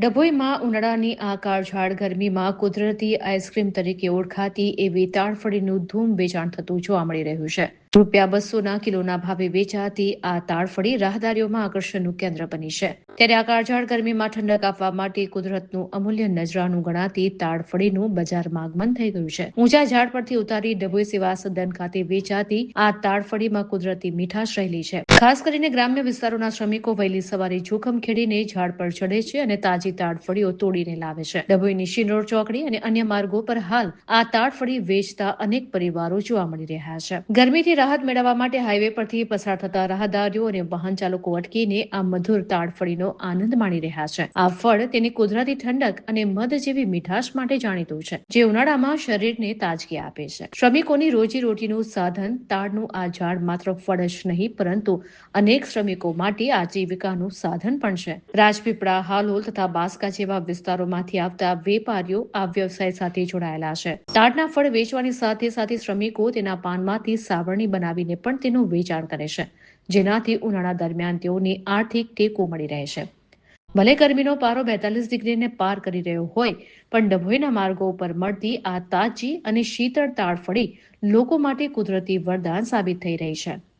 ડભોઈમાં ઉનાળાની આ કાળઝાળ ગરમીમાં કુદરતી આઈસ્ક્રીમ તરીકે ઓળખાતી એવી તાડફળીનું ધૂમ વેચાણ થતું જોવા મળી રહ્યું છે. ₹200ના કિલોના ભાવે વેચાતી આ તાડફળી રાહદારીઓમાં આકર્ષણનું કેન્દ્ર બની છે. ત્યારે આ કાળઝાળ ગરમીમાં ઠંડક આપવા માટે કુદરતનું અમૂલ્ય નજરાણું ગણાતી તાડફળીનું બજારમાં આગમન થઈ ગયું છે. ઊંચા ઝાડ પરથી ઉતારી ડભોઈ સેવા સદન ખાતે વેચાતી આ તાડફળીમાં કુદરતી મીઠાશ રહેલી છે. ખાસ કરીને ગ્રામ્ય વિસ્તારોના શ્રમિકો વહેલી સવારે જોખમ ખેડીને ઝાડ પર ચડે છે અને તાજી તાડફળીઓ તોડીને લાવે છે. ડભોઈની શિનોર ચોકડી અને અન્ય માર્ગો પર હાલ આ તાડફળી વેચતા અનેક પરિવારો જોવા મળી રહ્યા છે. ગરમીથી રાહત મેળવવા માટે હાઈવે પરથી પસાર થતા રાહદારીઓ અને વાહન ચાલકો અટકીને આ મધુર તાડફળીનો આનંદ માણી રહ્યા છે. આ ફળ તેની કુદરતી ઠંડક અને મધ જેવી મીઠાશ માટે જાણીતું છે, જે ઉનાળામાં શરીરને તાજગી આપે છે. શ્રમિકોની રોજીરોટીનું સાધન તાડનું આ ઝાડ માત્ર ફળ જ નહીં, પરંતુ અનેક શ્રમિકો માટે આજીવિકાનું સાધન પણ છે. રાજપીપળા, હાલોલ તથા બાસ્કા જેવા વિસ્તારોમાંથી આવતા વેપારીઓ આ વ્યવસાય સાથે જોડાયેલા છે. તાડના ફળ વેચવાની સાથે સાથે શ્રમિકો તેના પાનમાંથી સાવરણી બનાવીને પણ તેનું વેચાણ કરે છે, જેનાથી ઉનાળા દરમિયાન તેઓને આર્થિક ટેકો મળી રહે છે. ભલે ગરમીનો પારો 42 ડિગ્રીને પાર કરી રહ્યો હોય, પણ ડભોઈના માર્ગો ઉપર મળતી આ તાજી અને શીતળ તાડફળી લોકો માટે કુદરતી વરદાન સાબિત થઈ રહી છે.